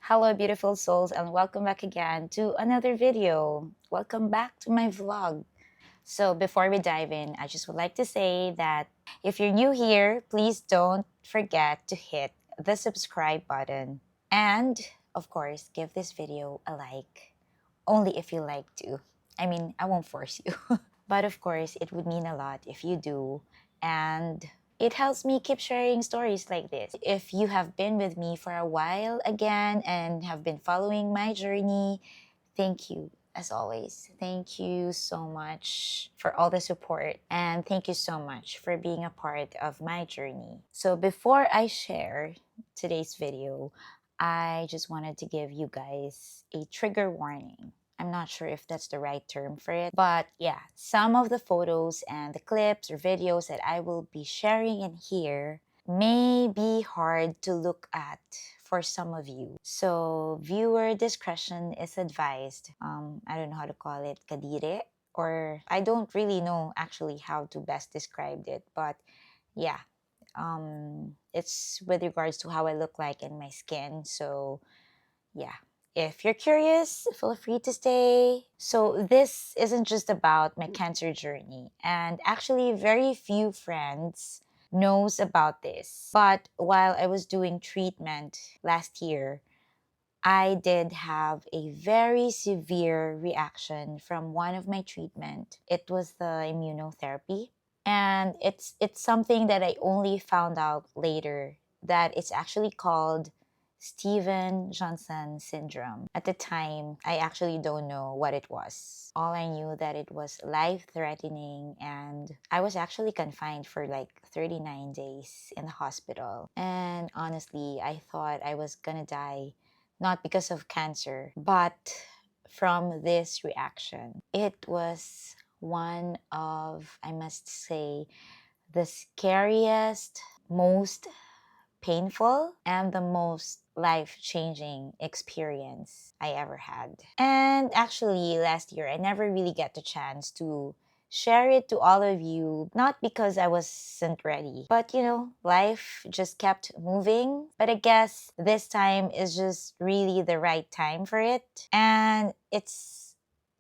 Hello, beautiful souls, and welcome back again to another video. Welcome back to my vlog. So, before we dive in, I just would like to say that if you're new here, please don't forget to hit the subscribe button. And, of course, give this video a like, only if you like to. I mean, I won't force you. But, of course, it would mean a lot if you do. And it helps me keep sharing stories like this. If you have been with me for a while again and have been following my journey, thank you as always. Thank you so much for all the support, and thank you so much for being a part of my journey. So before I share today's video, I just wanted to give you guys a trigger warning. I'm not sure if that's the right term for it, but yeah, some of the photos and the clips or videos that I will be sharing in here may be hard to look at for some of you. So viewer discretion is advised. I don't know how to call it, kadire, or I don't really know actually how to best describe it, but yeah, it's with regards to how I look like in my skin. So yeah, if you're curious, feel free to stay. So this isn't just about my cancer journey, and actually very few friends knows about this. But while I was doing treatment last year, I did have a very severe reaction from one of my treatment. It was the immunotherapy, and it's something that I only found out later, that it's actually called Steven Johnson syndrome. At the time, I actually don't know what it was. All I knew that it was life-threatening, and I was actually confined for like 39 days in the hospital. And honestly, I thought I was gonna die, not because of cancer, but from this reaction. It was one of, I must say, the scariest, most painful, and the most life-changing experience I ever had. And actually, last year, I never really get the chance to share it to all of you, not because I wasn't ready, but life just kept moving. But I guess this time is just really the right time for it. And it's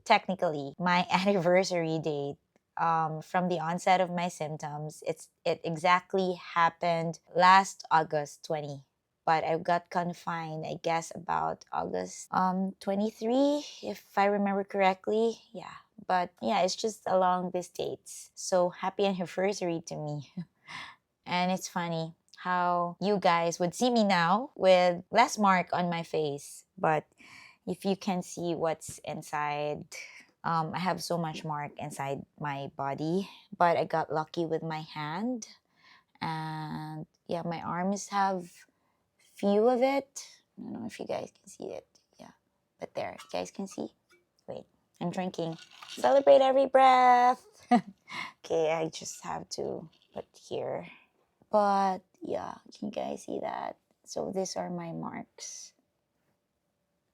technically my anniversary date from the onset of my symptoms. It exactly happened last August 20, but I got confined, I guess, about August 23, if I remember correctly. Yeah, but yeah, it's just along these dates. So happy anniversary to me. And it's funny how you guys would see me now with less mark on my face, but if you can see what's inside, I have so much mark inside my body, but I got lucky with my hand. And yeah, my arms have few of it. I don't know if you guys can see it. Yeah, but there, you guys can see. Wait, I'm drinking. Celebrate every breath. Okay, I just have to put here. But yeah, can you guys see that? So these are my marks.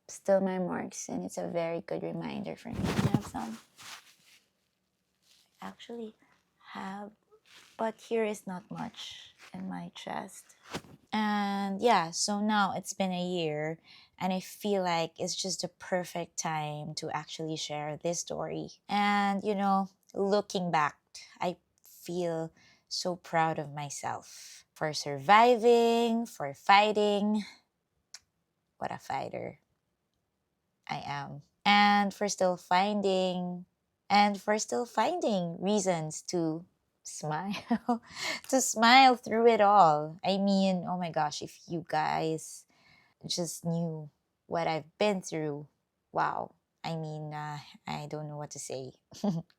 Still my marks, and it's a very good reminder for me. I have some. Actually have, but here is not much in my chest. And yeah, so now it's been a year, and I feel like it's just the perfect time to actually share this story. And looking back, I feel so proud of myself for surviving, for fighting. What a fighter I am. And for still finding reasons to smile, to smile through it all. I mean, oh my gosh, if you guys just knew what I've been through, wow. I mean, I don't know what to say.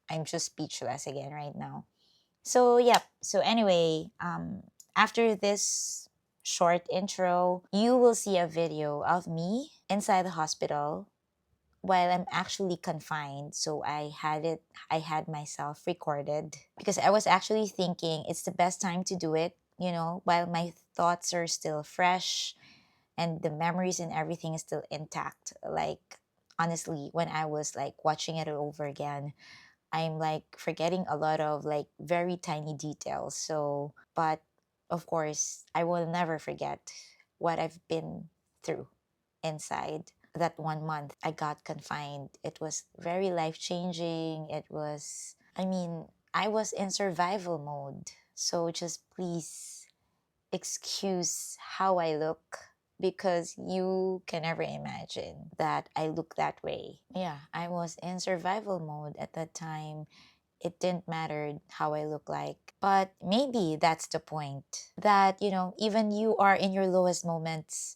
I'm just speechless again right now. So, yep. So, anyway, after this short intro, you will see a video of me inside the hospital while I'm actually confined. So I had myself recorded because I was actually thinking it's the best time to do it, while my thoughts are still fresh and the memories and everything is still intact. Like, honestly, when I was like watching it over again, I'm like forgetting a lot of like very tiny details. So, but of course, I will never forget what I've been through inside. That 1 month I got confined, it was very life-changing. It was, I mean, I was in survival mode. So just please excuse how I look, because you can never imagine that I look that way. Yeah, I was in survival mode at that time. It didn't matter how I look like. But maybe that's the point, that, even you are in your lowest moments,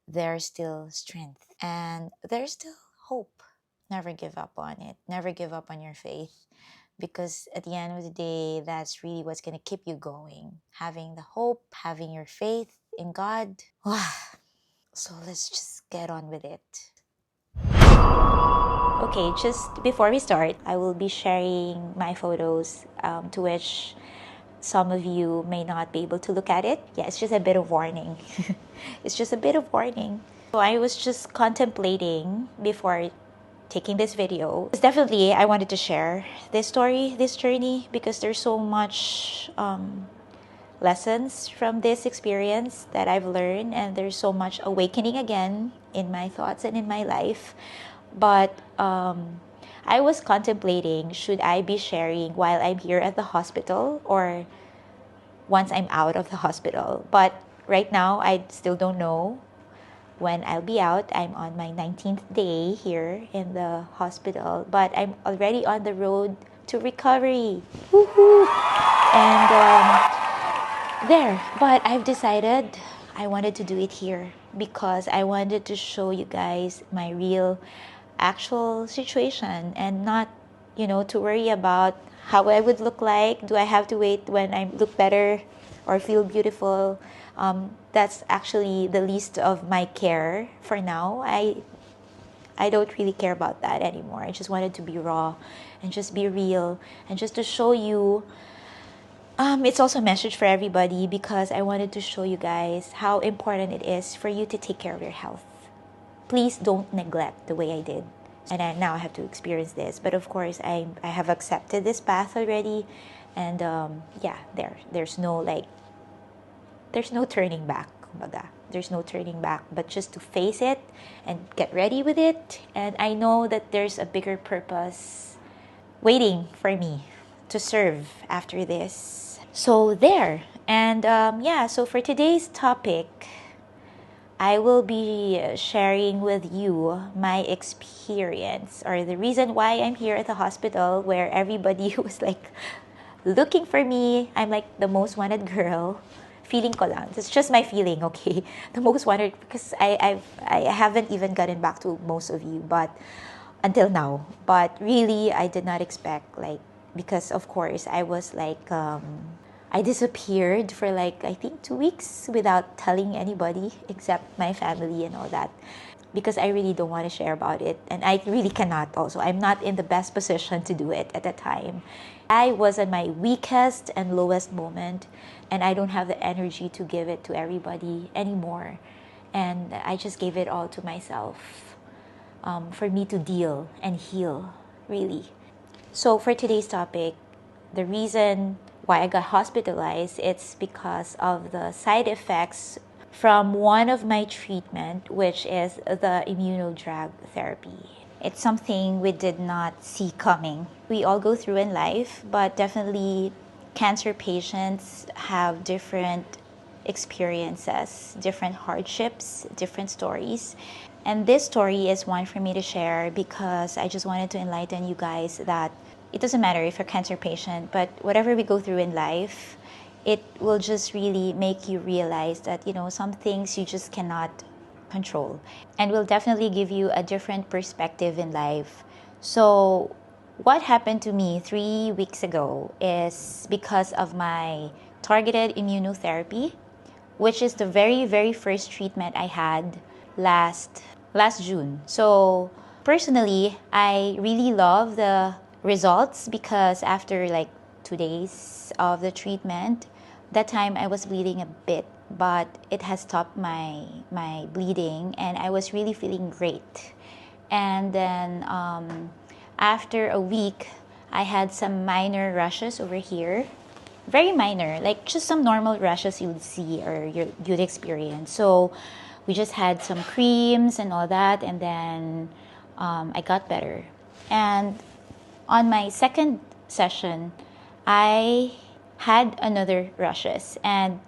there's still strength and there's still hope. Never give up on it. Never give up on your faith, because at the end of the day, that's really what's going to keep you going. Having the hope, having your faith in God. So let's just get on with it. Okay, just before we start, I will be sharing my photos, to which some of you may not be able to look at it. Yeah, it's just a bit of warning. It's just a bit of warning. So I was just contemplating before taking this video. Because definitely I wanted to share this story, this journey, because there's so much lessons from this experience that I've learned, and there's so much awakening again in my thoughts and in my life. But I was contemplating, should I be sharing while I'm here at the hospital or once I'm out of the hospital? But right now, I still don't know when I'll be out. I'm on my 19th day here in the hospital, but I'm already on the road to recovery. Woohoo! And but I've decided I wanted to do it here because I wanted to show you guys my real actual situation, and not, to worry about how I would look like. Do I have to wait when I look better or feel beautiful? That's actually the least of my care for now. I don't really care about that anymore. I just wanted to be raw and just be real, and just to show you. It's also a message for everybody, because I wanted to show you guys how important it is for you to take care of your health. Please don't neglect the way I did. And now I have to experience this. But of course, I have accepted this path already. And there's no turning back. There's no turning back, but just to face it and get ready with it. And I know that there's a bigger purpose waiting for me to serve after this. So there. And so for today's topic, I will be sharing with you my experience, or the reason why I'm here at the hospital, where everybody was like looking for me. I'm like the most wanted girl. Feeling ko lang. It's just my feeling, okay? The most wanted, because I haven't even gotten back to most of you, but until now. But really, I did not expect, because of course I was I disappeared for I think 2 weeks without telling anybody except my family and all that, because I really don't want to share about it, and I really cannot also. I'm not in the best position to do it at the time. I was at my weakest and lowest moment, and I don't have the energy to give it to everybody anymore. And I just gave it all to myself, for me to deal and heal, really. So for today's topic, the reason why I got hospitalized, it's because of the side effects from one of my treatment, which is the immunotherapy. It's something we did not see coming. We all go through in life, but definitely cancer patients have different experiences, different hardships, different stories. And this story is one for me to share, because I just wanted to enlighten you guys that it doesn't matter if you're a cancer patient, but whatever we go through in life, it will just really make you realize that, some things you just cannot control, and will definitely give you a different perspective in life. So what happened to me 3 weeks ago is because of my targeted immunotherapy, which is the very, very first treatment I had last June. So personally, I really love the results, because after 2 days of the treatment, that time I was bleeding a bit, but it has stopped my bleeding, and I was really feeling great. And then after a week, I had some minor rashes over here. Very minor, just some normal rashes you'd see or you'd experience. So we just had some creams and all that, and then I got better. And on my second session, I had another rashes, and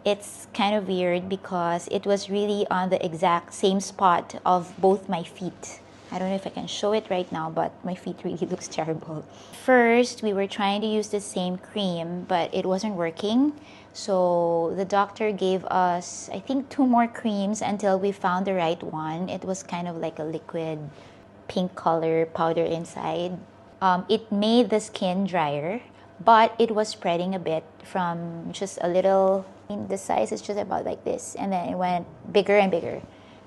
it's kind of weird because it was really on the exact same spot of both my feet. I don't know if I can show it right now, but my feet really looks terrible. First, we were trying to use the same cream, but it wasn't working. So the doctor gave us, I think, 2 more creams until we found the right one. It was kind of like a liquid pink color powder inside. It made the skin drier, but it was spreading a bit from just a little. The size is just about like this, and then it went bigger and bigger.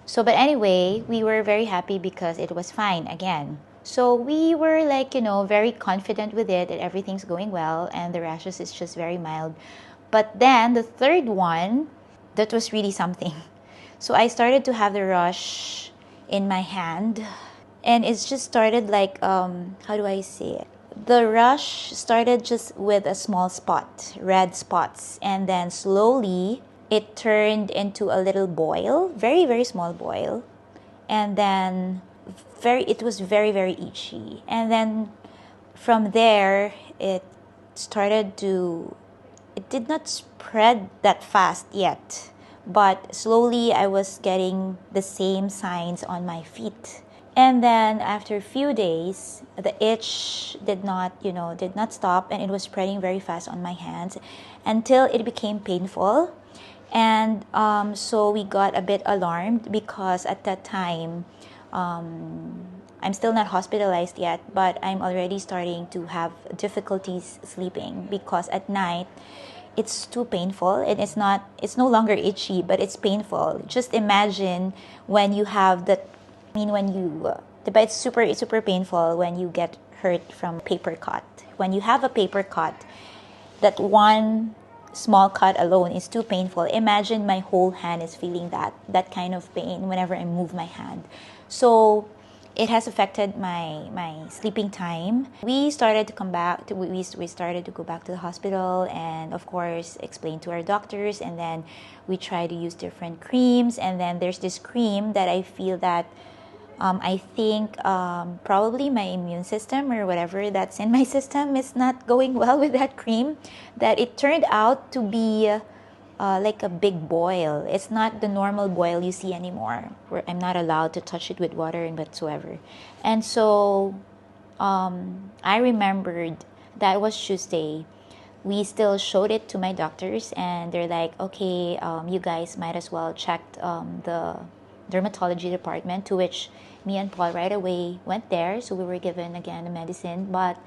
So, but anyway, we were very happy because it was fine again. So we were like, very confident with it, that everything's going well, and the rashes is just very mild. But then the third one, that was really something. So I started to have the rash in my hand, and it's just started like, how do I say it? The rash started just with a small spot, red spots, and then slowly it turned into a little boil, very, very small boil. And then it was very, very itchy. And then from there, it did not spread that fast yet. But slowly I was getting the same signs on my feet. And then after a few days, the itch did not stop, and it was spreading very fast on my hands until it became painful. And so we got a bit alarmed because at that time, I'm still not hospitalized yet, but I'm already starting to have difficulties sleeping because at night, it's too painful, and it's no longer itchy, but it's painful. Just imagine when you have that. But it's super painful when you get hurt from paper cut. When you have a paper cut, that one small cut alone is too painful. Imagine my whole hand is feeling that kind of pain whenever I move my hand. So it has affected my sleeping time. We started to come back. We started to go back to the hospital, and of course explain to our doctors. And then we try to use different creams. And then there's this cream that I feel that I think probably my immune system or whatever that's in my system is not going well with that cream. That it turned out to be like a big boil. It's not the normal boil you see anymore, where I'm not allowed to touch it with water and whatsoever. And so I remembered that was Tuesday. We still showed it to my doctors, and they're like, okay, you guys might as well check the dermatology department, to which me and Paul right away went there. So we were given again the medicine, but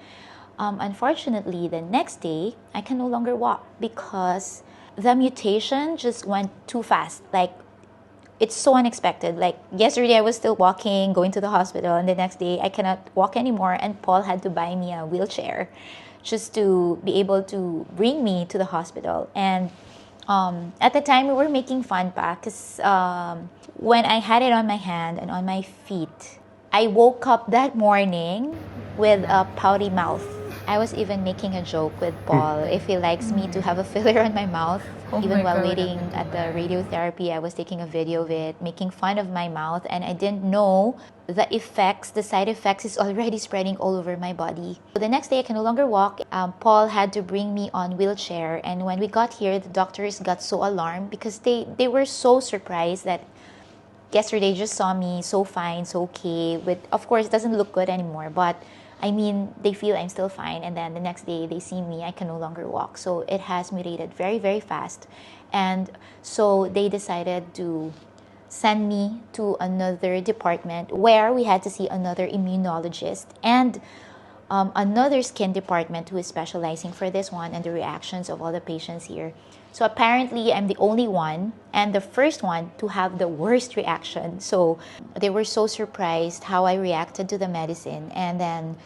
unfortunately the next day I can no longer walk because the mutation just went too fast. Like, it's so unexpected. Like, yesterday I was still walking, going to the hospital, and the next day I cannot walk anymore, and Paul had to buy me a wheelchair just to be able to bring me to the hospital. And at the time we were making fun because when I had it on my hand and on my feet, I woke up that morning with a pouty mouth. I was even making a joke with Paul if he likes me to have a filler on my mouth. Even while waiting at the radiotherapy, I was taking a video of it, making fun of my mouth, and I didn't know the side effects is already spreading all over my body. So the next day I can no longer walk. Paul had to bring me on wheelchair, and when we got here, the doctors got so alarmed because they were so surprised that yesterday just saw me so fine, so okay. Of course, it doesn't look good anymore, but they feel I'm still fine, and then the next day they see me, I can no longer walk. So it has mutated very, very fast. And so they decided to send me to another department where we had to see another immunologist and another skin department who is specializing for this one and the reactions of all the patients here. So apparently I'm the only one and the first one to have the worst reaction. So they were so surprised how I reacted to the medicine, and then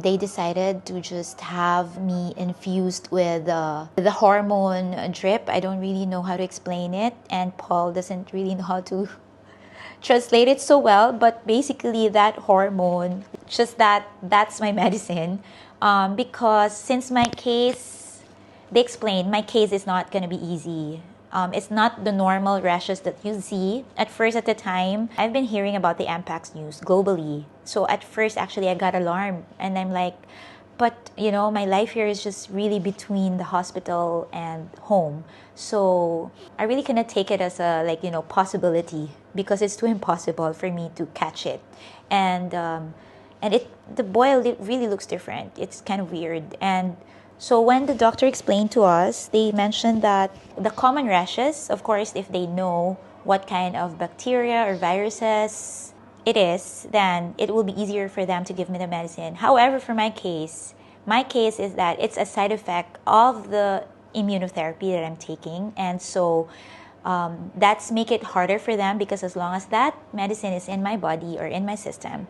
they decided to just have me infused with the hormone drip. I don't really know how to explain it, and Paul doesn't really know how to translate it so well, but basically that hormone, that's my medicine. Because since my case, they explained my case is not going to be easy. It's not the normal rashes that you see. At first, at the time, I've been hearing about the Mpox news globally. So at first, actually, I got alarmed. And I'm like, but, you know, my life here is just really between the hospital and home. So I really cannot take it as a, like, you know, possibility, because it's too impossible for me to catch it. And the boil, it really looks different. It's kind of weird. And so when the doctor explained to us, they mentioned that the common rashes, of course, if they know what kind of bacteria or viruses it is, then it will be easier for them to give me the medicine. However, for my case is that it's a side effect of the immunotherapy that I'm taking. And so that's make it harder for them, because as long as that medicine is in my body or in my system,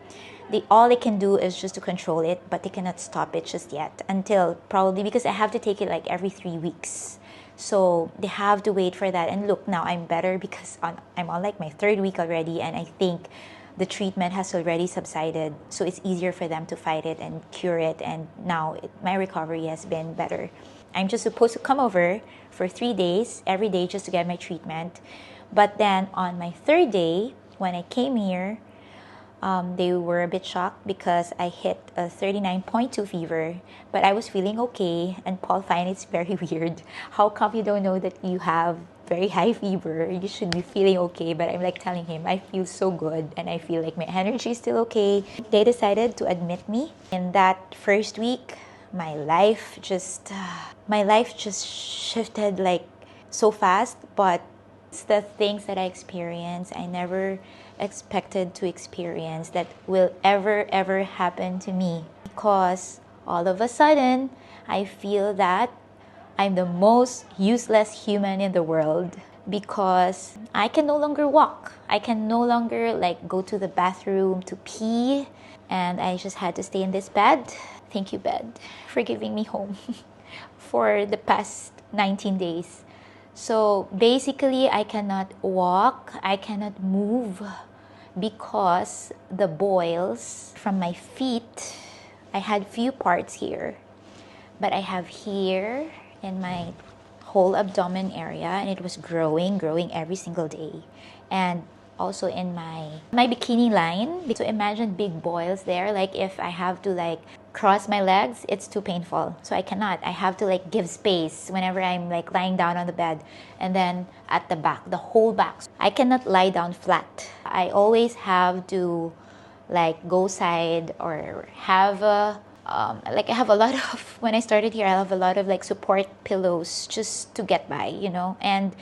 all they can do is just to control it, but they cannot stop it just yet, until probably, because I have to take it like every 3 weeks. So they have to wait for that. And look, now I'm better, because I'm on like my 3rd week already, and I think the treatment has already subsided. So it's easier for them to fight it and cure it. And now my recovery has been better. I'm just supposed to come over for 3 days, every day, just to get my treatment. But then on my 3rd day, when I came here, they were a bit shocked because I hit a 39.2 fever, but I was feeling okay. And Paul finds it's very weird. How come you don't know that you have very high fever? You should be feeling okay. But I'm like telling him, I feel so good and I feel like my energy is still okay. They decided to admit me. In that first week, my life just shifted like so fast. But it's the things that I experienced, I never expected to experience, that will ever happen to me. Because all of a sudden, I feel that I'm the most useless human in the world, because I can no longer walk. I can no longer like go to the bathroom to pee, and I just had to stay in this bed. Thank you, bed, for giving me home for the past 19 days. So basically, I cannot walk, I cannot move, because the boils from my feet, I had few parts here, but I have here in my whole abdomen area, and it was growing every single day. And also in my bikini line. So imagine big boils there. Like if I have to like cross my legs, it's too painful. So I cannot. I have to like give space whenever I'm like lying down on the bed. And then at the back, the whole back. I cannot lie down flat. I always have to like go side or have a like I have a lot of, when I started here, I have a lot of like support pillows just to get by, you know. And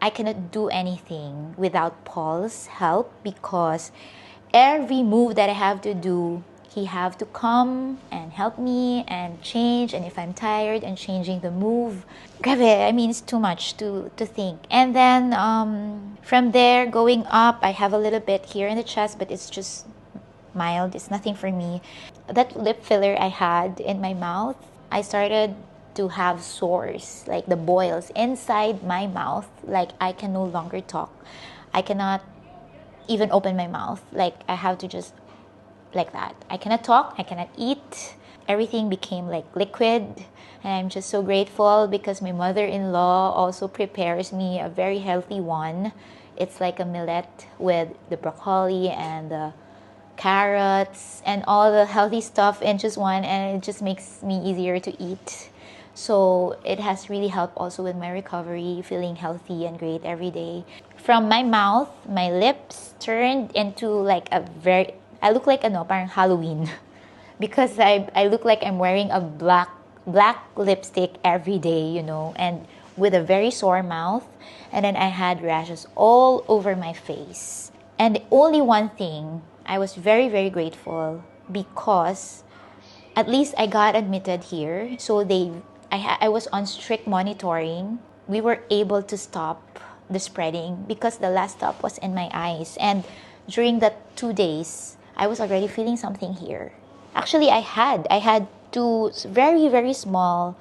I cannot do anything without Paul's help, because every move that I have to do, he have to come and help me and change. And if I'm tired and changing the move, grabe, I mean, it's too much to think. And then from there, going up, I have a little bit here in the chest, but it's just mild. It's nothing for me. That lip filler I had in my mouth, I started to have sores, like the boils inside my mouth. Like I can no longer talk. I cannot even open my mouth. Like I have to just like that. I cannot talk. I cannot eat. Everything became like liquid. And I'm just so grateful because my mother-in-law also prepares me a very healthy one. It's like a millet with the broccoli and the carrots and all the healthy stuff in just one, and it just makes me easier to eat. So it has really helped also with my recovery, feeling healthy and great every day. From my mouth, my lips turned into like I look like parang Halloween because I look like I'm wearing a black lipstick every day, you know, and with a very sore mouth. And then I had rashes all over my face. And the only one thing, I was very, very grateful because at least I got admitted here. So I was on strict monitoring. We were able to stop the spreading because the last stop was in my eyes. And during that 2 days, I was already feeling something here. Actually, I had two very, very small,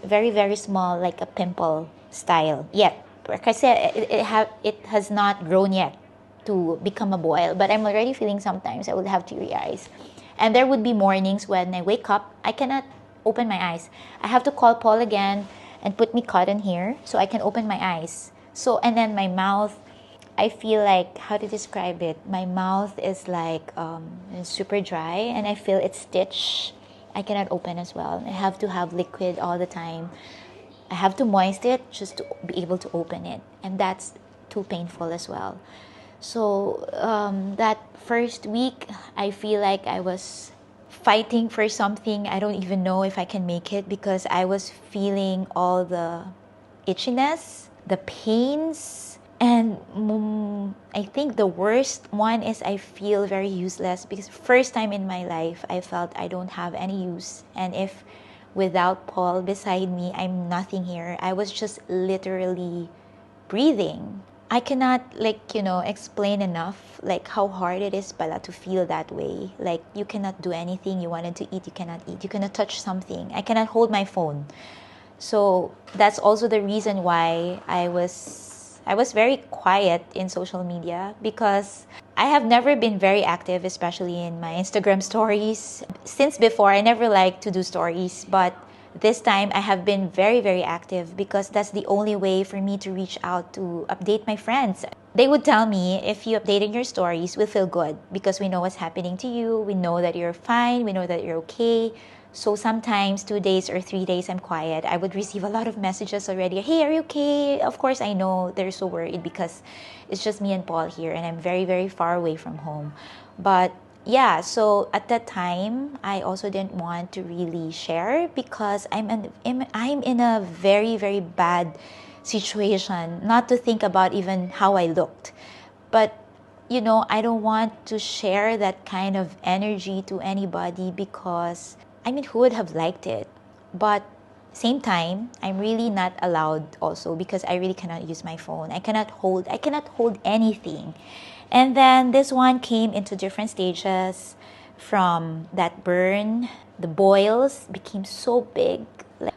like a pimple style. Yet, like I said, it has not grown yet to become a boil. But I'm already feeling sometimes I would have teary eyes. And there would be mornings when I wake up, I cannot open my eyes. I have to call Paul again, and put me cotton here so I can open my eyes. So, and then my mouth, I feel like, how to describe it? My mouth is like super dry, and I feel it's stitched. I cannot open as well. I have to have liquid all the time. I have to moist it just to be able to open it, and that's too painful as well. So that first week, I feel like I was fighting for something. I don't even know if I can make it because I was feeling all the itchiness, the pains, and I think the worst one is I feel very useless because first time in my life I felt I don't have any use, and if without Paul beside me, I'm nothing here. I was just literally breathing. I cannot explain enough like how hard it is pala to feel that way. Like you cannot do anything you wanted to eat, you cannot eat, you cannot touch something. I cannot hold my phone. So that's also the reason why I was very quiet in social media, because I have never been very active, especially in my Instagram stories. Since before, I never liked to do stories, but this time I have been very, very active because that's the only way for me to reach out to update my friends. They would tell me, if you updated your stories, we'll feel good because we know what's happening to you. We know that you're fine. We know that you're okay. So sometimes 2 days or 3 days I'm quiet, I would receive a lot of messages already. Hey, are you okay? Of course, I know they're so worried because it's just me and Paul here and I'm very, very far away from home. But yeah, so at that time, I also didn't want to really share because I'm in a very, very bad situation. Not to think about even how I looked. But I don't want to share that kind of energy to anybody because who would have liked it? But same time, I'm really not allowed also because I really cannot use my phone. I cannot hold anything. And then this one came into different stages. From that burn, the boils became so big.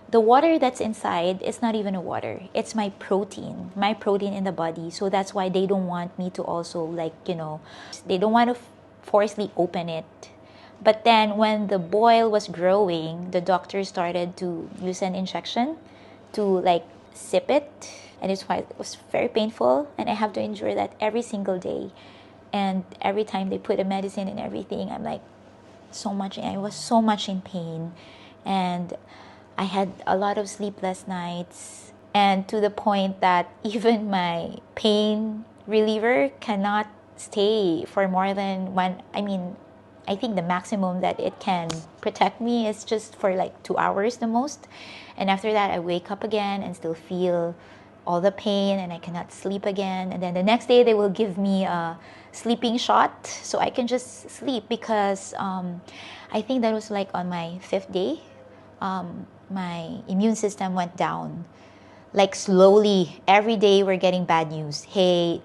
The water that's inside is not even a water. It's my protein in the body. So that's why they don't want me to also they don't want to forcefully open it. But then when the boil was growing, the doctor started to use an injection to sip it. And it was very painful. And I have to endure that every single day. And every time they put a medicine and everything, I was so much in pain. And I had a lot of sleepless nights. And to the point that even my pain reliever cannot stay for more than one. I think the maximum that it can protect me is just for 2 hours the most. And after that, I wake up again and still feel all the pain and I cannot sleep again. And then the next day, they will give me a sleeping shot so I can just sleep because I think that was on my 5th day. My immune system went down. Slowly, every day we're getting bad news. Hey,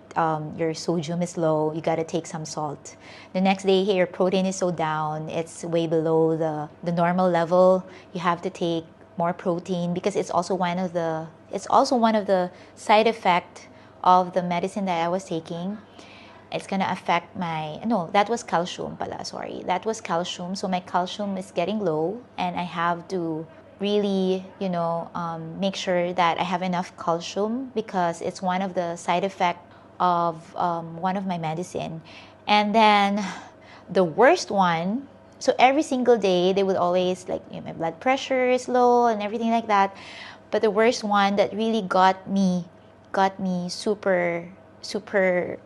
your sodium is low. You got to take some salt. The next day, hey, your protein is so down. It's way below the normal level. You have to take more protein because it's also one of the side effect of the medicine that I was taking. It's going to affect that was calcium pala, sorry. That was calcium. So my calcium is getting low and I have to really, make sure that I have enough calcium because it's one of the side effects of one of my medicine. And then the worst one, so every single day they would always my blood pressure is low and everything like that. But the worst one that really got me super, super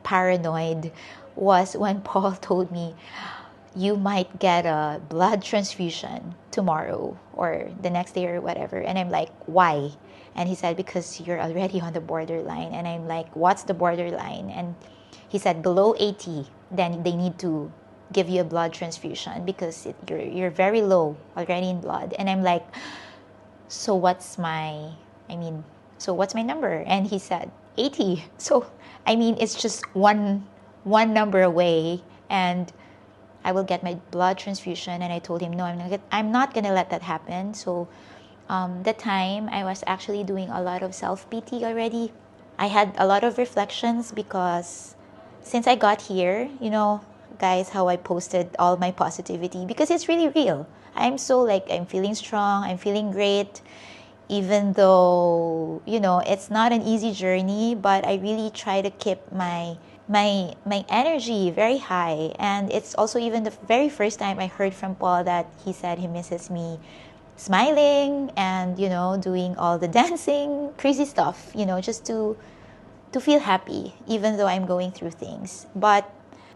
paranoid was when Paul told me, you might get a blood transfusion tomorrow or the next day or whatever. And I'm like, why? And he said, because you're already on the borderline. And I'm like, what's the borderline? And he said, below 80, then they need to give you a blood transfusion because you're very low already in blood. And I'm like, so what's my number? And he said, 80. So, it's just one number away and I will get my blood transfusion. And I told him, no, I'm not going to let that happen. So that time I was actually doing a lot of self-pity already. I had a lot of reflections because since I got here, guys, how I posted all my positivity because it's really real. I'm so I'm feeling strong. I'm feeling great. even though, it's not an easy journey, but I really try to keep my energy very high. And it's also even the very first time I heard from Paul that he said he misses me smiling and, doing all the dancing, crazy stuff, just to feel happy, even though I'm going through things. But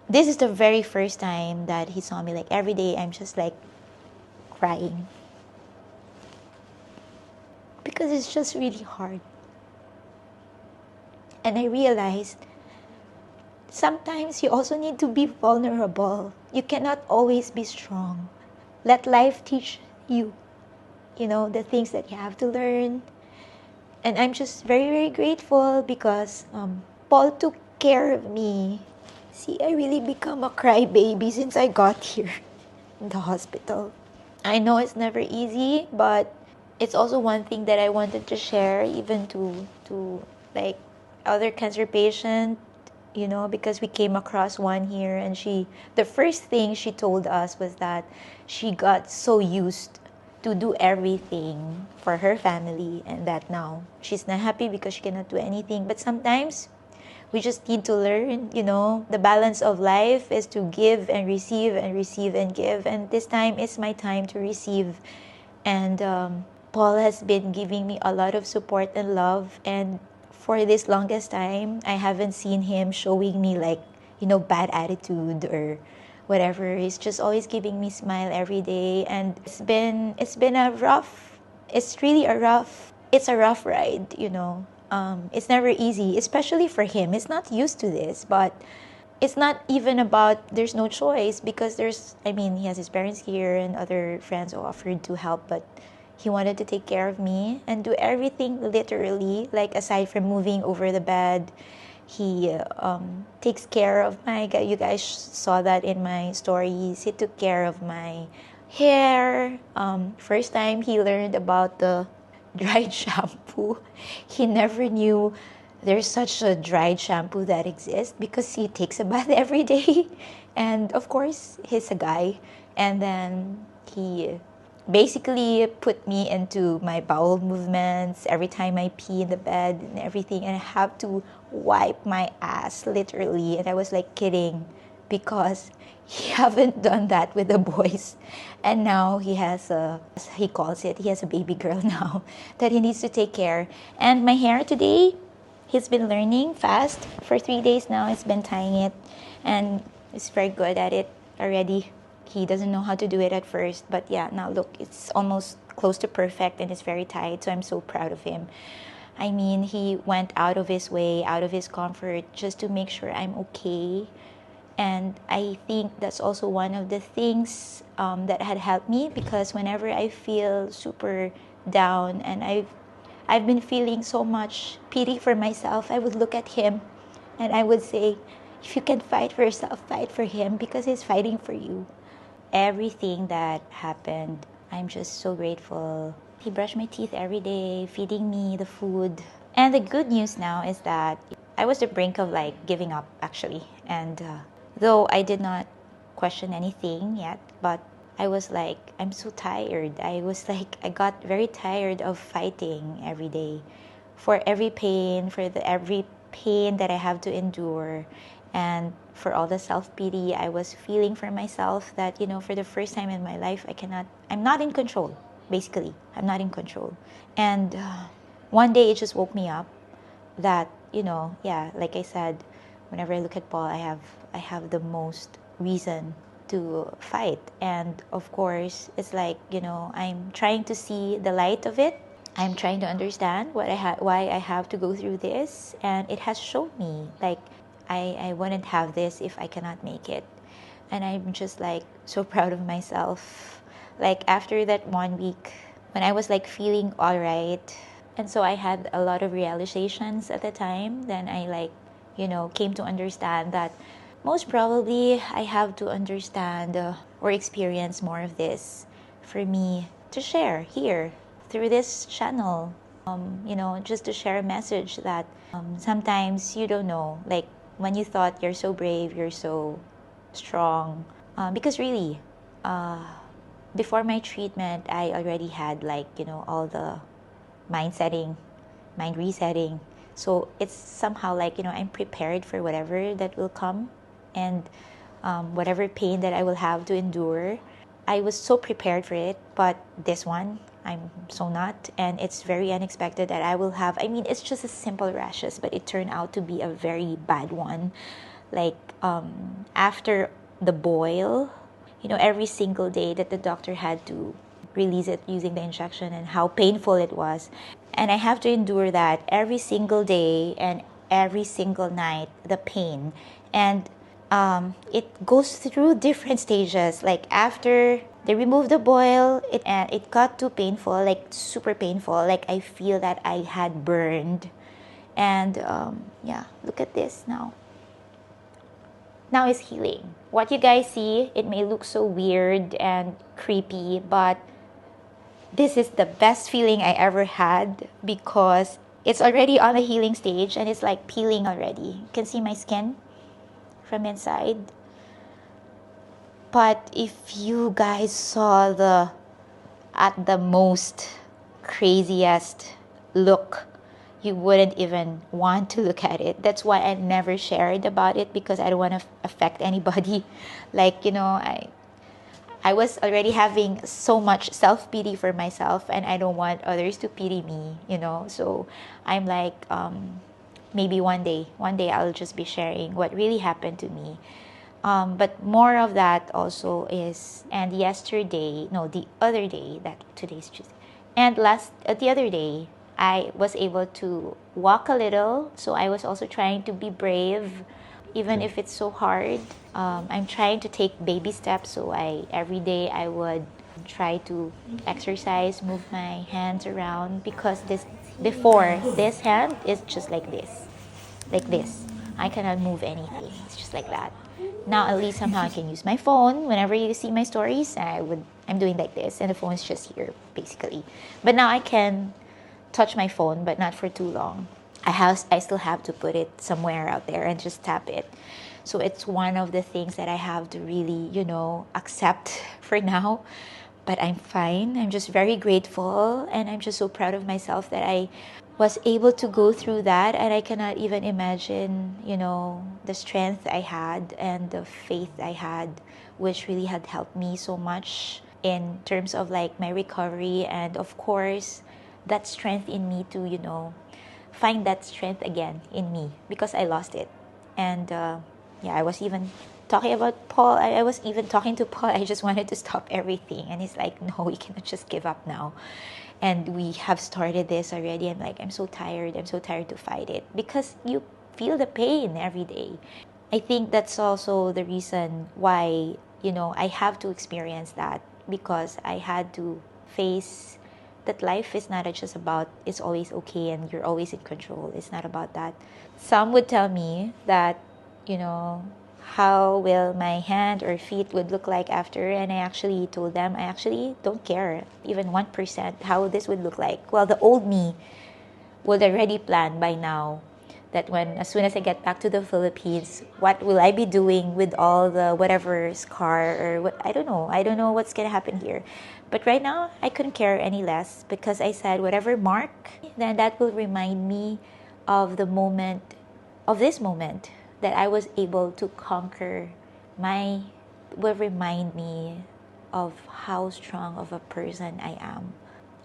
this is the very first time that he saw me. Like every day, I'm just like crying because it's just really hard. And I realized sometimes you also need to be vulnerable. You cannot always be strong. Let life teach you, the things that you have to learn. And I'm just very, very grateful because Paul took care of me. See, I really become a crybaby since I got here in the hospital. I know it's never easy, but it's also one thing that I wanted to share even to like other cancer patient, because we came across one here, and the first thing she told us was that she got so used to do everything for her family, and that now she's not happy because she cannot do anything. But sometimes we just need to learn, the balance of life is to give and receive and receive and give. And this time is my time to receive. And Paul has been giving me a lot of support and love. And for this longest time, I haven't seen him showing me like, bad attitude or whatever. He's just always giving me smile every day. And it's been it's a rough ride, it's never easy, especially for him. He's not used to this, but it's not even about there's no choice, because he has his parents here and other friends who offered to help, but he wanted to take care of me and do everything literally, like aside from moving over the bed. He takes care of you guys saw that in my stories. He took care of my hair. First time he learned about the dried shampoo. He never knew there's such a dried shampoo that exists because he takes a bath every day. And of course, he's a guy. And then he basically put me into my bowel movements every time I pee in the bed and everything. And I have to wipe my ass literally. And I was like kidding because he haven't done that with the boys. And now he has he has a baby girl now that he needs to take care. And my hair today, he's been learning fast. For 3 days now, he's been tying it. And he's very good at it already. He doesn't know how to do it at first. But yeah, now look, it's almost close to perfect and it's very tight. So I'm so proud of him. He went out of his way, out of his comfort, just to make sure I'm okay. And I think that's also one of the things that had helped me, because whenever I feel super down and I've been feeling so much pity for myself, I would look at him and I would say, if you can fight for yourself, fight for him, because he's fighting for you. Everything that happened, I'm just so grateful. He brushed my teeth every day, feeding me the food. And the good news now is that I was at the brink of like giving up actually. And though I did not question anything yet, but I was like, I'm so tired. I got very tired of fighting every day for every pain, every pain that I have to endure, and for all the self-pity I was feeling for myself that, for the first time in my life, I'm not in control, basically. I'm not in control. And one day it just woke me up that, like I said, whenever I look at Paul, I have the most reason to fight. And of course, it's like, I'm trying to see the light of it. I'm trying to understand why I have to go through this. And it has shown me, like, I wouldn't have this if I cannot make it. And I'm just like so proud of myself. Like after that 1 week, when I was like feeling all right, and so I had a lot of realizations at the time, then I came to understand that most probably I have to understand or experience more of this for me to share here through this channel. Just to share a message that sometimes you don't know, like when you thought you're so brave, you're so strong. Because really, before my treatment, I already had all the mind setting, mind resetting. So it's somehow like, I'm prepared for whatever that will come, and whatever pain that I will have to endure. I was so prepared for it, but this one, I'm so not. And it's very unexpected that I will have, I mean, it's just a simple rashes, but it turned out to be a very bad one. Like, after the boil, every single day that the doctor had to release it using the injection, and how painful it was. And I have to endure that every single day and every single night, the pain. And it goes through different stages. Like after they remove the boil, it got too painful, like super painful. Like I feel that I had burned. And yeah, look at this now. Now it's healing. What you guys see, it may look so weird and creepy, but this is the best feeling I ever had, because it's already on the healing stage and it's like peeling already. You can see my skin from inside. But if you guys saw the at the most craziest look, you wouldn't even want to look at it. That's why I never shared about it, because I don't want to affect anybody. Like, I was already having so much self-pity for myself, and I don't want others to pity me, So I'm like, maybe one day I'll just be sharing what really happened to me. But more of that also is, and the other day, that today's Tuesday, and the other day, I was able to walk a little. So I was also trying to be brave, even if it's so hard. I'm trying to take baby steps. So every day I would try to exercise, move my hands around, because before this hand is just like this. I cannot move anything. It's just like that. Now at least somehow I can use my phone. Whenever you see my stories, I'm doing like this, and the phone is just here basically. But now I can touch my phone, but not for too long. I still have to put it somewhere out there and just tap it. So it's one of the things that I have to really, accept for now. But I'm fine. I'm just very grateful, and I'm just so proud of myself that I was able to go through that. And I cannot even imagine, the strength I had and the faith I had, which really had helped me so much in terms of like my recovery. And of course, that strength in me to, find that strength again in me, because I lost it. And I was even talking about Paul. I was even talking to Paul. I just wanted to stop everything. And he's like, no, we cannot just give up now. And we have started this already. I'm like, I'm so tired. I'm so tired to fight it, because you feel the pain every day. I think that's also the reason why, I have to experience that, because I had to face that life is not just about it's always okay and you're always in control. It's not about that. Some would tell me that, how will my hand or feet would look like after, and I actually told them I actually don't care even 1% how this would look like. Well, the old me would already plan by now that as soon as I get back to the Philippines, what will I be doing with all the whatever scar or what? I don't know what's gonna happen here. But right now, I couldn't care any less, because I said whatever mark, then that will remind me of this moment that I was able to conquer will remind me of how strong of a person I am.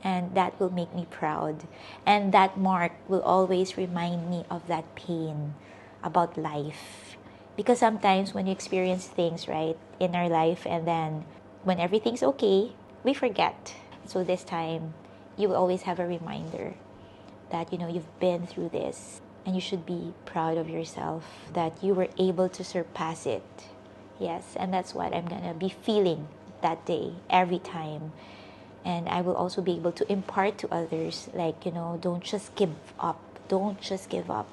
And that will make me proud. And that mark will always remind me of that pain about life. Because sometimes when you experience things, right, in our life, and then when everything's okay, we forget. So this time, you will always have a reminder that, you've been through this. And you should be proud of yourself that you were able to surpass it. Yes, and that's what I'm going to be feeling that day, every time. And I will also be able to impart to others, like, don't just give up. Don't just give up.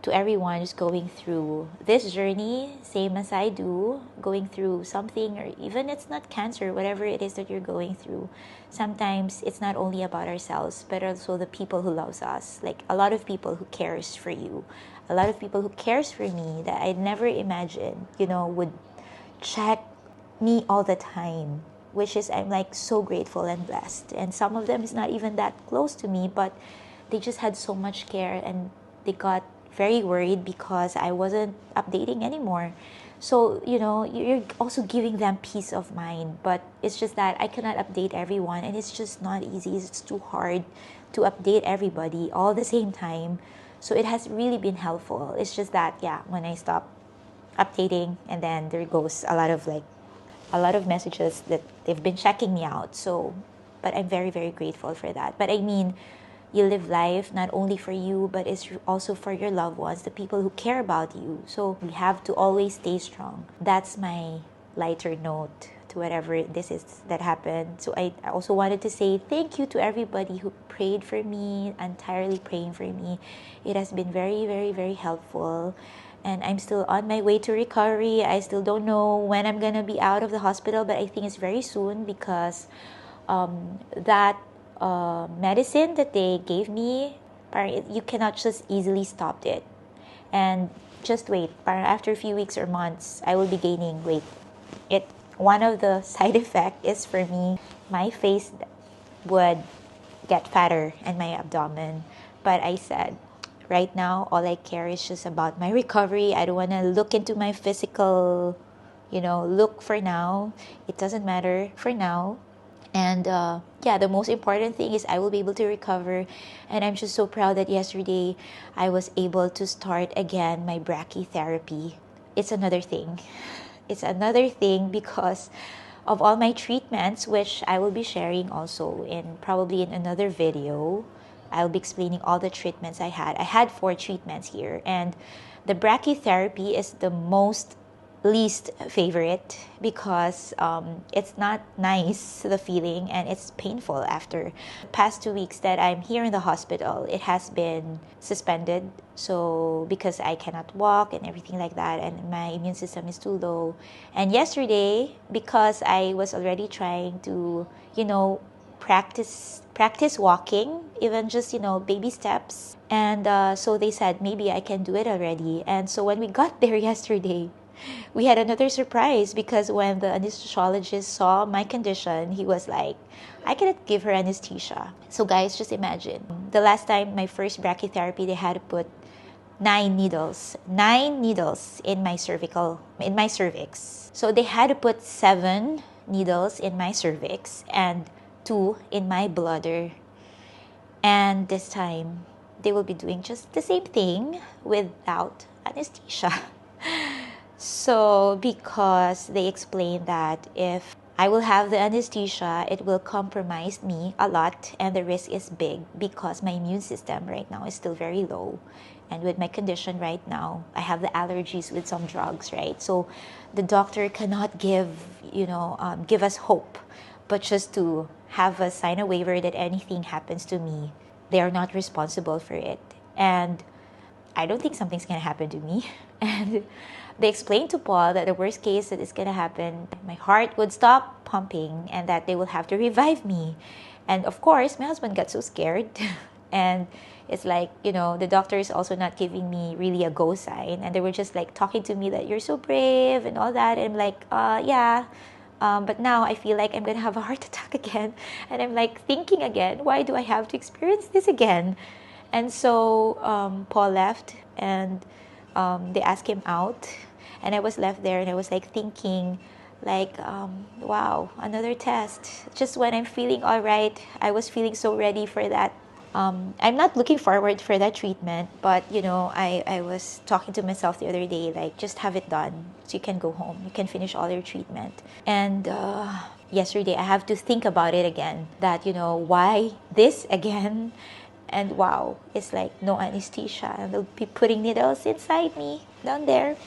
To everyone who's going through this journey, same as I do, going through something, or even it's not cancer, whatever it is that you're going through, sometimes it's not only about ourselves, but also the people who loves us. Like a lot of people who cares for you, a lot of people who cares for me that I never imagined, would check me all the time, which is I'm like so grateful and blessed. And some of them is not even that close to me, but they just had so much care, and they got very worried because I wasn't updating anymore. So, you're also giving them peace of mind, but it's just that I cannot update everyone, and it's just not easy. It's too hard to update everybody all the same time. So it has really been helpful. It's just that, yeah, when I stop updating, and then there goes a lot of messages that they've been checking me out. So, but I'm very, very grateful for that. But I mean, you live life not only for you, but it's also for your loved ones, the people who care about you. So we have to always stay strong. That's my lighter note to whatever this is that happened. So I also wanted to say thank you to everybody who prayed for me, entirely praying for me. It has been very, very, very helpful. And I'm still on my way to recovery. I still don't know when I'm gonna be out of the hospital, but I think it's very soon, because that medicine that they gave me, you cannot just easily stop it. And just wait, after a few weeks or months, I will be gaining weight. One of the side effect is, for me, my face would get fatter and my abdomen. But I said, right now, all I care is just about my recovery. I don't want to look into my physical, look for now. It doesn't matter for now. And yeah, the most important thing is I will be able to recover. And I'm just so proud that yesterday I was able to start again my brachytherapy. It's another thing. It's another thing because of all my treatments, which I will be sharing also probably in another video. I'll be explaining all the treatments I had. I had 4 treatments here, and the brachytherapy is the least favorite because it's not nice, the feeling, and it's painful after. The past 2 weeks that I'm here in the hospital, it has been suspended, so because I cannot walk and everything like that, and my immune system is too low. And yesterday, because I was already trying to practice walking, even just baby steps, and so they said maybe I can do it already. And so when we got there yesterday, we had another surprise, because when the anesthesiologist saw my condition, he was like, I cannot give her anesthesia. So guys, just imagine, the last time, my first brachytherapy, they had to put 9 needles in my cervix. So they had to put 7 needles in my cervix and 2 in my bladder. And this time, they will be doing just the same thing without anesthesia. So because they explained that if I will have the anesthesia, it will compromise me a lot, and the risk is big because my immune system right now is still very low. And with my condition right now, I have the allergies with some drugs, right? So the doctor cannot give us hope, but just to have us sign a waiver that anything happens to me, they are not responsible for it. And I don't think something's going to happen to me. And they explained to Paul that the worst case that is going to happen, my heart would stop pumping and that they will have to revive me. And of course, my husband got so scared. And it's like, the doctor is also not giving me really a go sign. And they were just like talking to me that you're so brave and all that. And I'm like, yeah. But now I feel like I'm going to have a heart attack again. And I'm like thinking again, why do I have to experience this again? And so Paul left, and they asked him out, and I was left there, and I was like thinking, like, wow, another test. Just when I'm feeling all right, I was feeling so ready for that. I'm not looking forward for that treatment, but I was talking to myself the other day, like, just have it done so you can go home, you can finish all your treatment. And yesterday I have to think about it again, that why this again? And wow, it's like no anesthesia, and they'll be putting needles inside me down there.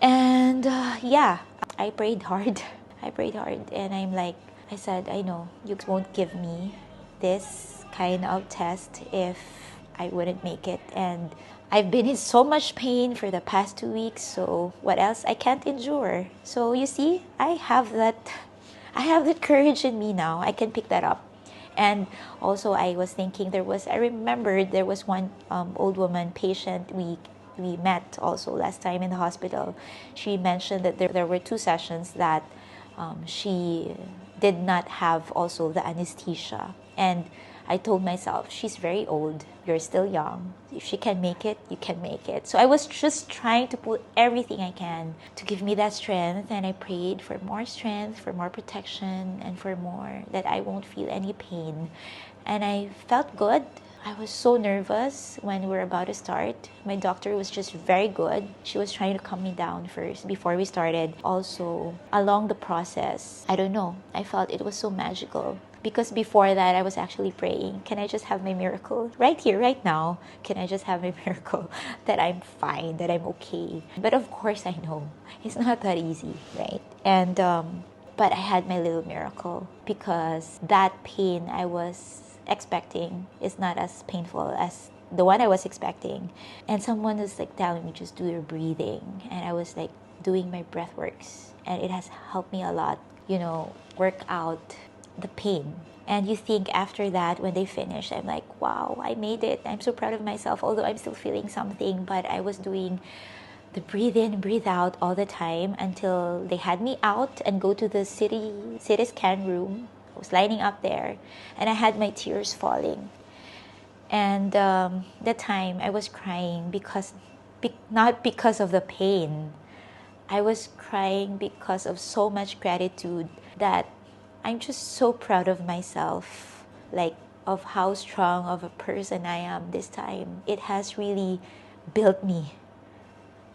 And yeah, I prayed hard. And I said, I know you won't give me this kind of test if I wouldn't make it. And I've been in so much pain for the past 2 weeks, so what else I can't endure? So you see, I have that courage in me now. I can pick that up. And also, I was thinking, I remembered there was one old woman patient we met also last time in the hospital. She mentioned that there were 2 sessions that she did not have also the anesthesia. And I told myself, she's very old, you're still young. If she can make it, you can make it. So I was just trying to put everything I can to give me that strength. And I prayed for more strength, for more protection, and for more that I won't feel any pain. And I felt good. I was so nervous when we were about to start. My doctor was just very good. She was trying to calm me down first before we started. Also, along the process, I don't know, I felt it was so magical. Because before that, I was actually praying, can I just have my miracle? Right here, right now, can I just have my miracle? That I'm fine, that I'm okay. But of course, I know it's not that easy, right? And, but I had my little miracle because that pain I was expecting is not as painful as the one I was expecting. And someone was like telling me, just do your breathing. And I was like doing my breath works. And it has helped me a lot, work out the pain. And you think after that, when they finish, I'm like, wow, I made it. I'm so proud of myself, although I'm still feeling something. But I was doing the breathe in, breathe out all the time until they had me out and go to the CT scan room. I was lining up there and I had my tears falling. And the time I was crying because, not because of the pain. I was crying because of so much gratitude that I'm just so proud of myself, like of how strong of a person I am this time. It has really built me,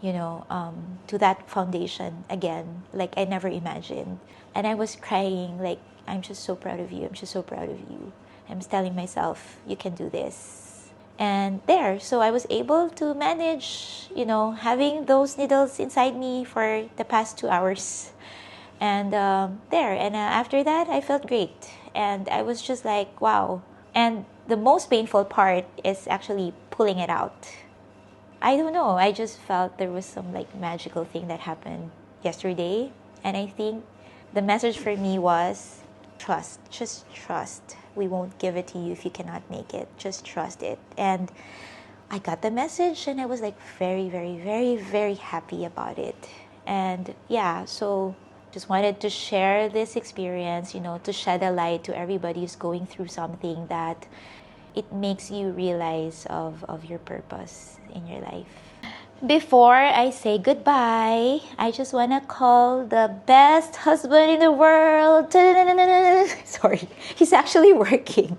to that foundation again, like I never imagined. And I was crying like, I'm just so proud of you. I'm just so proud of you. I'm telling myself, you can do this. And so I was able to manage, having those needles inside me for the past 2 hours. And after that, I felt great. And I was just like, wow. And the most painful part is actually pulling it out. I don't know. I just felt there was some like magical thing that happened yesterday. And I think the message for me was trust. Just trust. We won't give it to you if you cannot make it. Just trust it. And I got the message and I was like very, very, very, very happy about it. And so just wanted to share this experience, to shed a light to everybody who's going through something that it makes you realize of your purpose in your life. Before I say goodbye, I just want to call the best husband in the world. Sorry, he's actually working.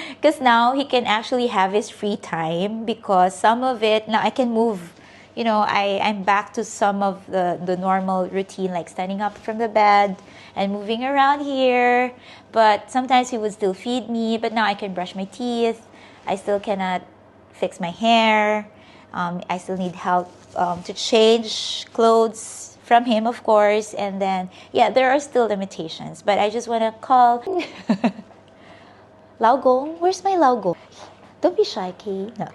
Because now he can actually have his free time because some of it, now I can move. I'm back to some of the normal routine, like standing up from the bed and moving around here. But sometimes he would still feed me, but now I can brush my teeth. I still cannot fix my hair. I still need help to change clothes from him, of course. And then, there are still limitations. But I just want to call... Laogong? Where's my Laogong? Don't be shy, Kay. No.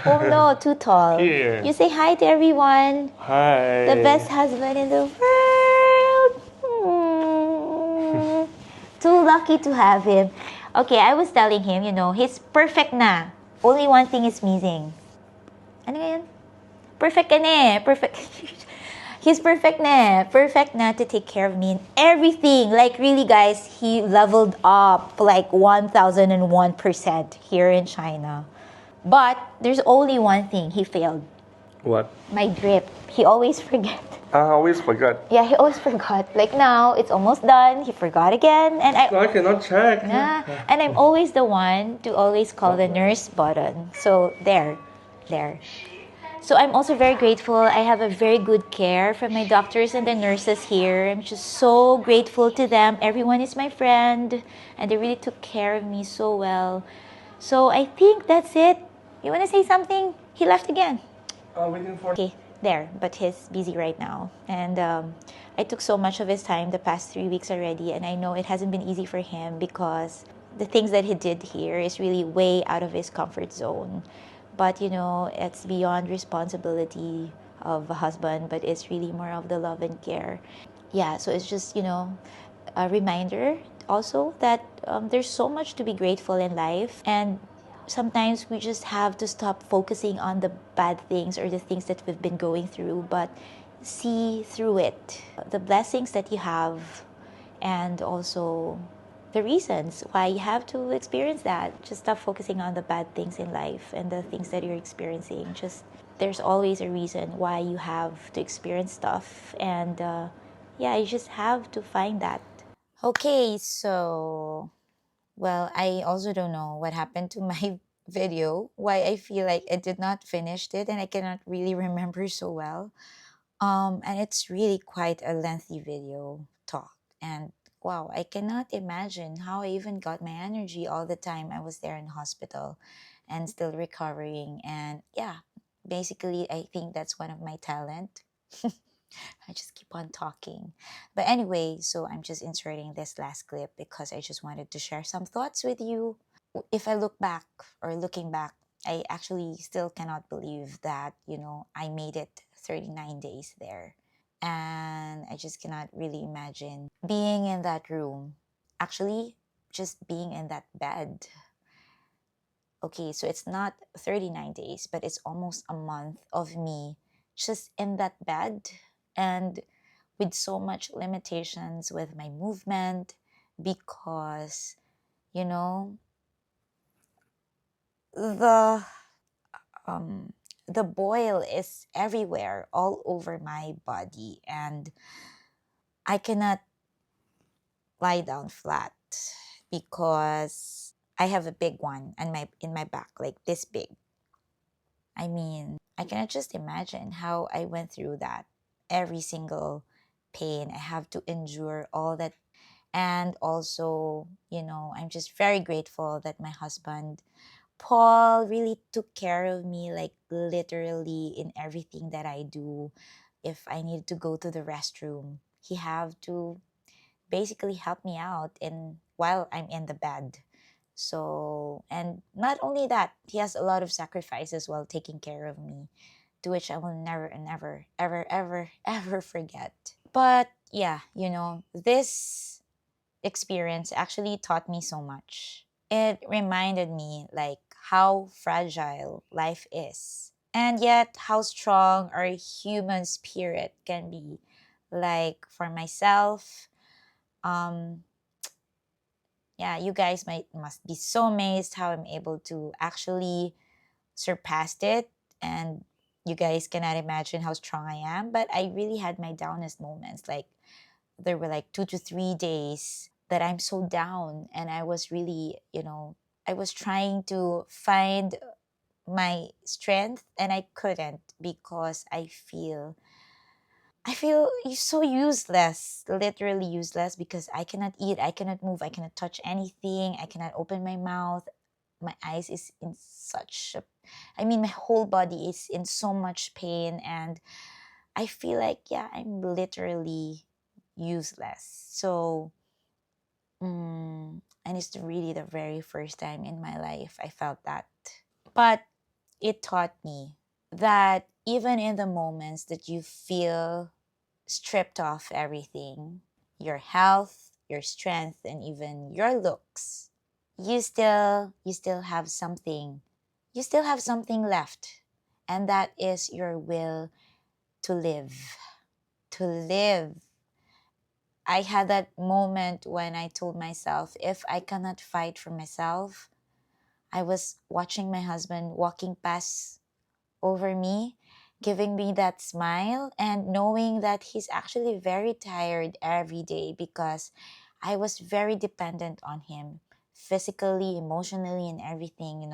Oh no, too tall. Here. You say hi to everyone. Hi. The best husband in the world. Too lucky to have him. Okay, I was telling him, he's perfect na. Only one thing is missing. Ano yan? Perfect ka na. Perfect. He's perfect na. Perfect na to take care of me in everything. Like really, guys, he leveled up like 1001% here in China. But there's only one thing he failed. What? My drip. He always forget. I always forgot. Yeah, he always forgot. Like now, it's almost done. He forgot again. And I cannot check. and I'm always the one to always call the nurse button. So there. So I'm also very grateful. I have a very good care from my doctors and the nurses here. I'm just so grateful to them. Everyone is my friend. And they really took care of me so well. So I think that's it. You want to say something? He left again. Waiting for... Okay, there. But he's busy right now. And I took so much of his time the past 3 weeks already. And I know it hasn't been easy for him because the things that he did here is really way out of his comfort zone. But, it's beyond responsibility of a husband. But it's really more of the love and care. Yeah, so it's just, a reminder also that there's so much to be grateful in life. And sometimes we just have to stop focusing on the bad things or the things that we've been going through, but see through it. The blessings that you have and also the reasons why you have to experience that. Just stop focusing on the bad things in life and the things that you're experiencing. Just there's always a reason why you have to experience stuff, and yeah, you just have to find that. Okay, so well, I also don't know what happened to my video, why I feel like I did not finish it and I cannot really remember so well. And it's really quite a lengthy video talk. And wow, I cannot imagine how I even got my energy all the time I was there in hospital and still recovering. And yeah, basically, I think that's one of my talent. I just keep on talking. But anyway, so I'm just inserting this last clip because I just wanted to share some thoughts with you. If I look back or looking back, I actually still cannot believe that, I made it 39 days there. And I just cannot really imagine being in that room. Actually, just being in that bed. Okay, so it's not 39 days, but it's almost a month of me just in that bed and with so much limitations with my movement because, you know, the um the boil is everywhere all over my body and I cannot lie down flat because I have a big one on my in my back like this big. I mean, I cannot just imagine how I went through that. Every single pain I have to endure all that. And also, I'm just very grateful that my husband Paul really took care of me, like literally in everything that I do. If I need to go to the restroom, he have to basically help me out in while I'm in the bed. So, and not only that, he has a lot of sacrifices while taking care of me, to which I will never and never, ever, ever, ever forget. But yeah, this experience actually taught me so much. It reminded me like how fragile life is and yet how strong our human spirit can be. Like for myself, um yeah, you guys must be so amazed how I'm able to actually surpass it, and you guys cannot imagine how strong I am, but I really had my downest moments. Like there were like 2 to 3 days that I'm so down, and I was really, I was trying to find my strength and I couldn't because I feel so useless, literally useless, because I cannot eat, I cannot move, I cannot touch anything, I cannot open my mouth. My eyes is in such a, I mean, my whole body is in so much pain, and I feel like, yeah, I'm literally useless. So, and it's really the very first time in my life I felt that. But it taught me that even in the moments that you feel stripped off everything, your health, your strength, and even your looks, you still have something. You still have something left, and that is your will to live. To live. I had that moment when I told myself, if I cannot fight for myself, I was watching my husband walking past over me, giving me that smile, and knowing that he's actually very tired every day because I was very dependent on him physically, emotionally, and everything.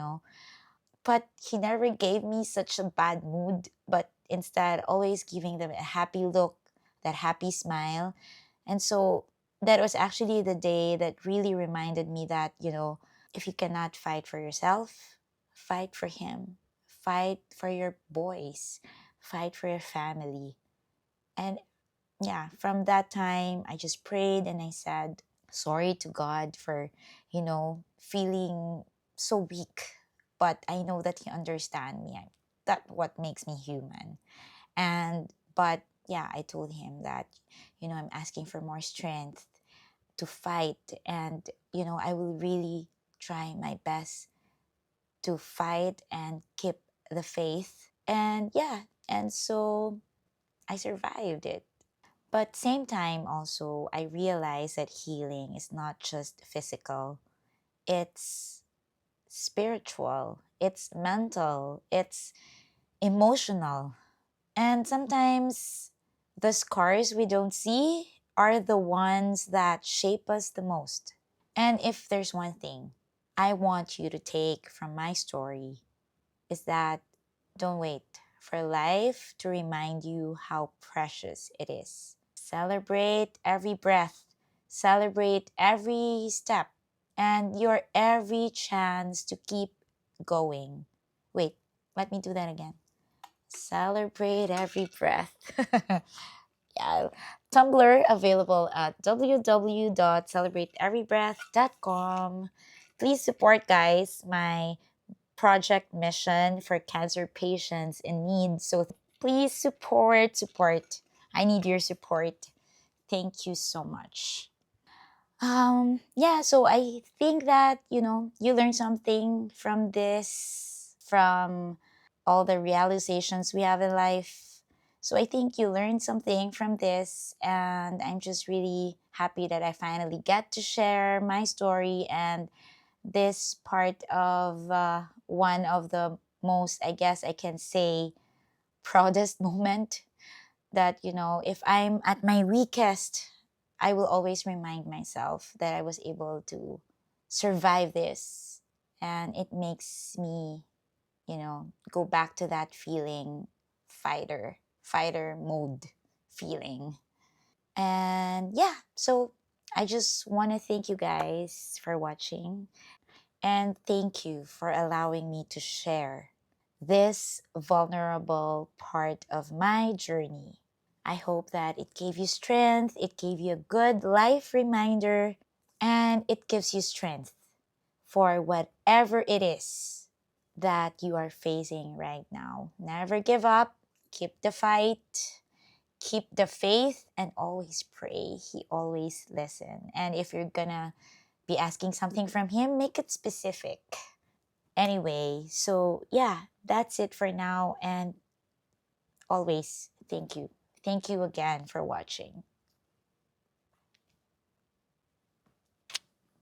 But he never gave me such a bad mood, but instead, always giving them a happy look, that happy smile. And so that was actually the day that really reminded me that, if you cannot fight for yourself, fight for him. Fight for your boys. Fight for your family. And yeah, from that time, I just prayed and I said, sorry to God for, feeling so weak. But I know that He understands me. That's what makes me human. But yeah, I told Him that, I'm asking for more strength to fight. And, I will really try my best to fight and keep the faith. And yeah, and so I survived it. But same time also I realize that healing is not just physical. It's spiritual, it's mental, it's emotional. And sometimes the scars we don't see are the ones that shape us the most. And if there's one thing I want you to take from my story, is that don't wait for life to remind you how precious it is. Celebrate every breath, celebrate every step, and your every chance to keep going. Wait, let me do that again. Celebrate every breath. Yeah. Tumblr available at www.celebrateeverybreath.com. Please support, guys, my project mission for cancer patients in need. So please support. I need your support. Thank you so much. Yeah, so I think that, you learned something from this, from all the realizations we have in life. So I think you learned something from this, and I'm just really happy that I finally get to share my story and this part of one of the most, I guess I can say, proudest moment that, if I'm at my weakest, I will always remind myself that I was able to survive this. And it makes me, go back to that feeling, fighter mode feeling. And yeah, so I just want to thank you guys for watching. And thank you for allowing me to share this vulnerable part of my journey. I hope that it gave you strength, it gave you a good life reminder, and it gives you strength for whatever it is that you are facing right now. Never give up, keep the fight, keep the faith, and always pray. He always listens. And if you're gonna be asking something from him, make it specific. Anyway, so yeah, that's it for now. And always, thank you. Thank you again for watching.